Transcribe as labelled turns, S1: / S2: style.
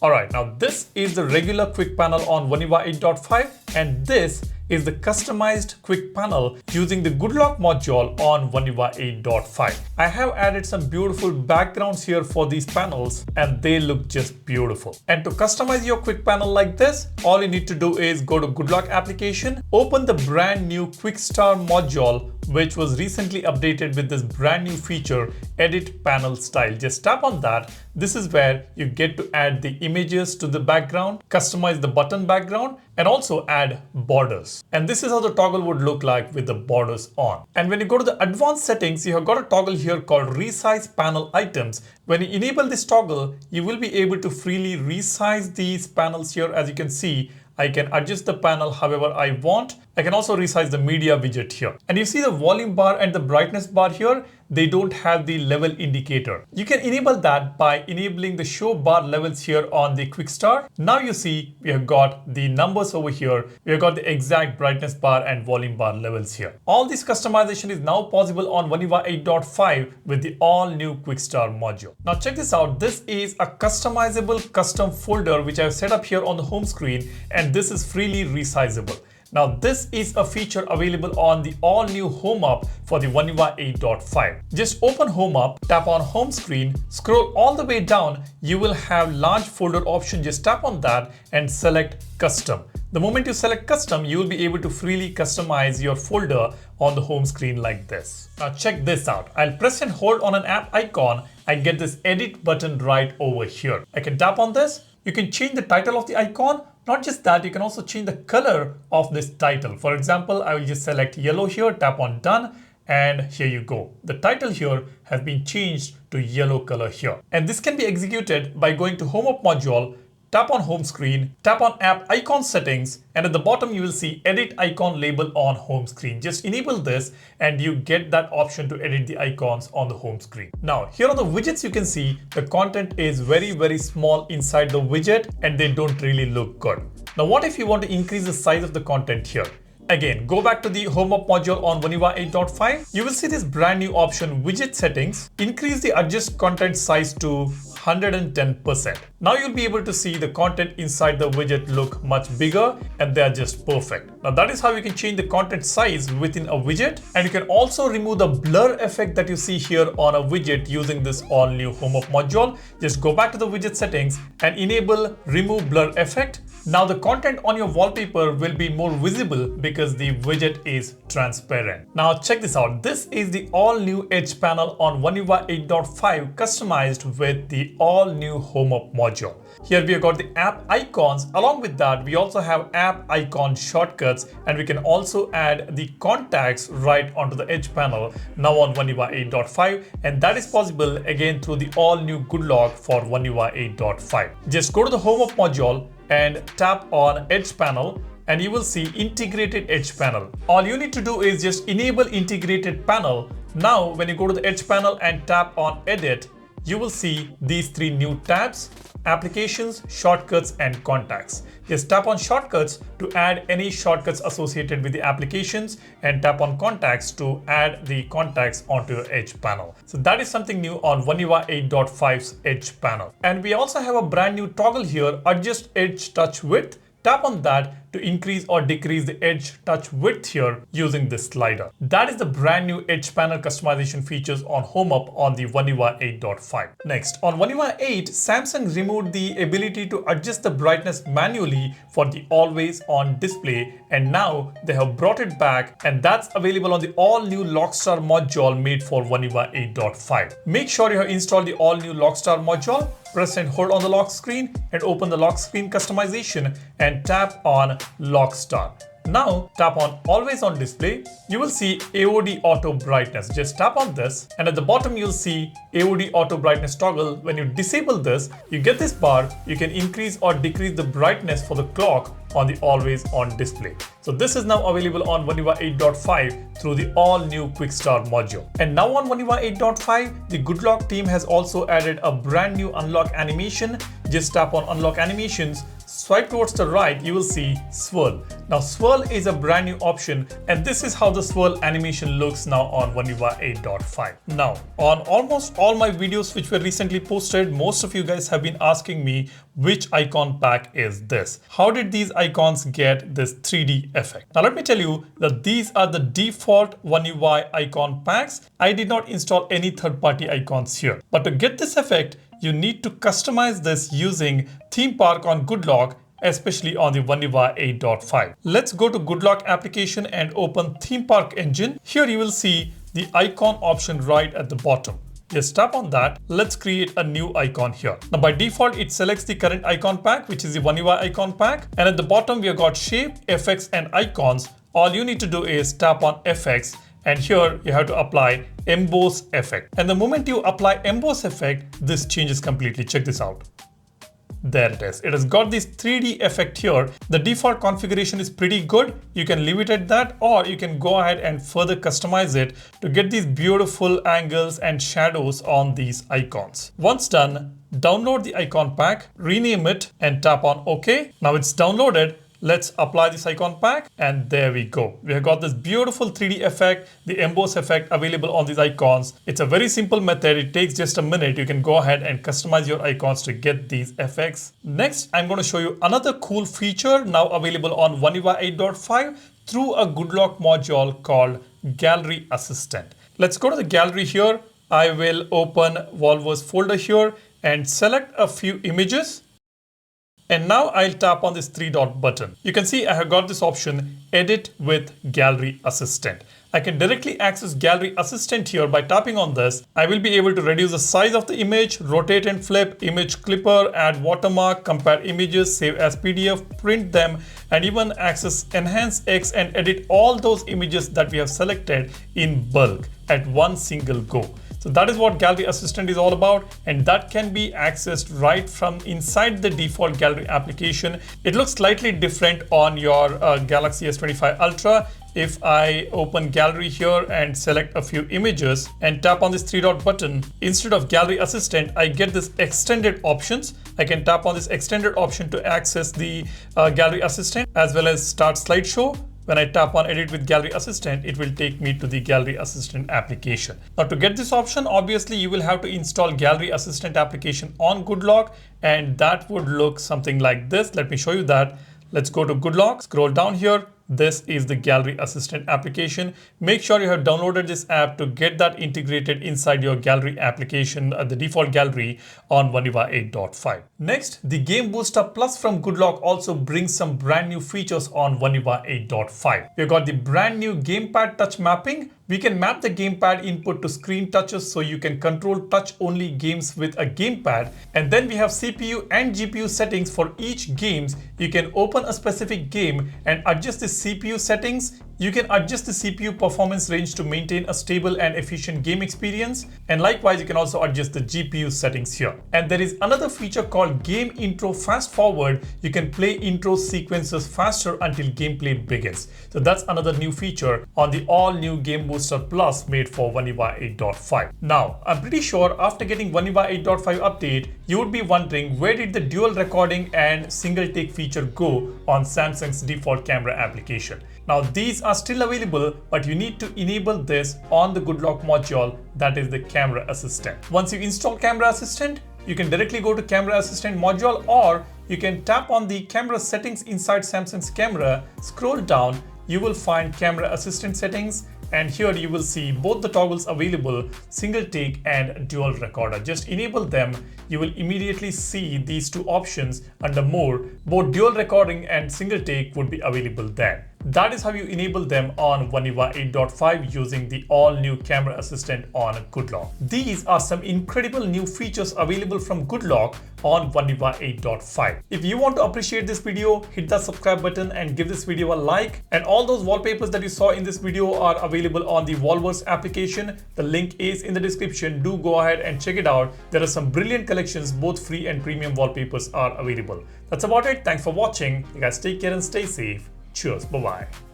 S1: Alright, now this is the regular quick panel on One UI 8.5 and this is the customized quick panel using the Goodlock module on One UI 8.5. I have added some beautiful backgrounds here for these panels and they look just beautiful. And to customize your quick panel like this, all you need to do is go to Goodlock application, open the brand new Quick Star module which was recently updated with this brand new feature, Edit Panel Style. Just tap on that. This is where you get to add the images to the background, customize the button background, and also add borders. And this is how the toggle would look like with the borders on. And when you go to the advanced settings, you have got a toggle here called Resize Panel Items. When you enable this toggle, you will be able to freely resize these panels here. As you can see, I can adjust the panel however I want. I can also resize the media widget here. And you see the volume bar and the brightness bar here, they don't have the level indicator. You can enable that by enabling the show bar levels here on the Quick Start. Now you see we have got the numbers over here. We have got the exact brightness bar and volume bar levels here. All this customization is now possible on One UI 8.5 with the all new Quick Start module. Now check this out. This is a customizable custom folder which I've set up here on the home screen, and this is freely resizable. Now this is a feature available on the all new Home Up for the One UI 8.5. Just open Home Up, tap on Home Screen, scroll all the way down, you will have large folder option. Just tap on that and select Custom. The moment you select Custom, you will be able to freely customize your folder on the home screen like this. Now check this out. I'll press and hold on an app icon. I get this edit button right over here. I can tap on this. You can change the title of the icon. Not just that, you can also change the color of this title. For example, I will just select yellow here, tap on done, and here you go. The title here has been changed to yellow color here. And this can be executed by going to Home Up module, tap on home screen, tap on app icon settings, and at the bottom you will see edit icon label on home screen. Just enable this and you get that option to edit the icons on the home screen. Now here on the widgets, you can see the content is very small inside the widget and they don't really look good. Now what if you want to increase the size of the content here? Again, go back to the Home Up module on One UI 8.5. You will see this brand new option, widget settings. Increase the adjust content size to 110%. Now you'll be able to see the content inside the widget look much bigger and they are just perfect. Now that is how you can change the content size within a widget, and you can also remove the blur effect that you see here on a widget using this all new Home Up module. Just go back to the widget settings and enable remove blur effect. Now the content on your wallpaper will be more visible because the widget is transparent. Now check this out. This is the all new Edge panel on One UI 8.5 customized with the all new Home Up module. Here we have got the app icons. Along with that, we also have app icon shortcuts, and we can also add the contacts right onto the Edge panel now on One UI 8.5, and that is possible again through the all new Goodlock for One UI 8.5. Just go to the Home Up module and tap on Edge panel and you will see integrated Edge panel. All you need to do is just enable integrated panel. Now when you go to the Edge panel and tap on edit, you will see these three new tabs: applications, shortcuts, and contacts. Just tap on shortcuts to add any shortcuts associated with the applications, and tap on contacts to add the contacts onto your Edge panel. So that is something new on One UI 8.5's Edge panel. And we also have a brand new toggle here, adjust edge touch width. Tap on that to increase or decrease the edge touch width here using this slider. That is the brand new Edge panel customization features on Home Up on the One UI 8.5. Next, on One UI 8, Samsung removed the ability to adjust the brightness manually for the always on display, and now they have brought it back, and that's available on the all new Lockstar module made for One UI 8.5. Make sure you have installed the all new Lockstar module. Press and hold on the lock screen and open the lock screen customization and tap on Lockstar. Now tap on Always on Display. You will see AOD Auto Brightness. Just tap on this, and at the bottom you'll see AOD Auto Brightness toggle. When you disable this, you get this bar. You can increase or decrease the brightness for the clock on the Always on Display. So this is now available on One UI 8.5 through the all new Quick Start module. And now on One UI 8.5, the Goodlock team has also added a brand new unlock animation. Just tap on Unlock Animations, swipe towards the right, you will see swirl. Now swirl is a brand new option, and this is how the swirl animation looks now on One UI 8.5. Now on almost all my videos which were recently posted, most of you guys have been asking me which icon pack is this? How did these icons get this 3D effect? Now let me tell you that these are the default One UI icon packs. I did not install any third-party icons here. But to get this effect, you need to customize this using theme park on Goodlock, especially on the One UI 8.5. Let's go to Goodlock application and open theme park engine. Here you will see the icon option right at the bottom. Just tap on that. Let's create a new icon here. Now by default, it selects the current icon pack, which is the One UI icon pack. And at the bottom, we have got shape, effects, and icons. All you need to do is tap on effects. And here you have to apply emboss effect. And the moment you apply emboss effect, this changes completely. Check this out. There it is. It has got this 3D effect here. The default configuration is pretty good. You can leave it at that, or you can go ahead and further customize it to get these beautiful angles and shadows on these icons. Once done, download the icon pack, rename it, and tap on OK. Now it's downloaded. Let's apply this icon pack, and there we go. We have got this beautiful 3D effect, the emboss effect available on these icons. It's a very simple method. It takes just a minute. You can go ahead and customize your icons to get these effects. Next, I'm going to show you another cool feature now available on One UI 8.5 through a Goodlock module called Gallery Assistant. Let's go to the gallery here. I will open Volvo's folder here and select a few images. And now I'll tap on this three-dot button. You can see I have got this option, Edit with Gallery Assistant. I can directly access Gallery Assistant here by tapping on this. I will be able to reduce the size of the image, rotate and flip, image clipper, add watermark, compare images, save as PDF, print them, and even access Enhance X and edit all those images that we have selected in bulk at one single go. So that is what Gallery Assistant is all about, and that can be accessed right from inside the default Gallery application. It looks slightly different on your Galaxy S25 Ultra. If I open Gallery here and select a few images and tap on this three-dot button, instead of Gallery Assistant, I get this extended options. I can tap on this extended option to access the Gallery Assistant as well as start slideshow. When I tap on Edit with Gallery Assistant, it will take me to the Gallery Assistant application. Now to get this option, obviously you will have to install Gallery Assistant application on Goodlock, and that would look something like this. Let me show you that. Let's go to Goodlock, scroll down here. This is the Gallery Assistant application. Make sure you have downloaded this app to get that integrated inside your Gallery application, the default gallery on One UI 8.5. Next, the Game Booster Plus from Goodlock also brings some brand new features on One UI 8.5. We've got the brand new gamepad touch mapping. We can map the gamepad input to screen touches so you can control touch-only games with a gamepad. And then we have CPU and GPU settings for each games. You can open a specific game and adjust the CPU settings. You can adjust the CPU performance range to maintain a stable and efficient game experience. And likewise, you can also adjust the GPU settings here. And there is another feature called Game Intro Fast Forward. You can play intro sequences faster until gameplay begins. So that's another new feature on the all-new Game Booster Plus made for One UI 8.5. Now, I'm pretty sure after getting One UI 8.5 update, you would be wondering where did the dual recording and single take feature go on Samsung's default camera application. Now these are still available, but you need to enable this on the Goodlock module, that is the Camera Assistant. Once you install Camera Assistant, you can directly go to Camera Assistant module, or you can tap on the camera settings inside Samsung's camera, scroll down, you will find Camera Assistant settings, and here you will see both the toggles available, single take and dual recorder. Just enable them. You will immediately see these two options under more. Both dual recording and single take would be available there. That is how you enable them on One UI 8.5 using the all-new Camera Assistant on Goodlock. These are some incredible new features available from Goodlock on One UI 8.5. If you want to appreciate this video, hit the subscribe button and give this video a like. And all those wallpapers that you saw in this video are available on the Volvo's application. The link is in the description. Do go ahead and check it out. There are some brilliant collections, both free and premium wallpapers are available. That's about it. Thanks for watching. You guys take care and stay safe. Cheers. Bye-bye.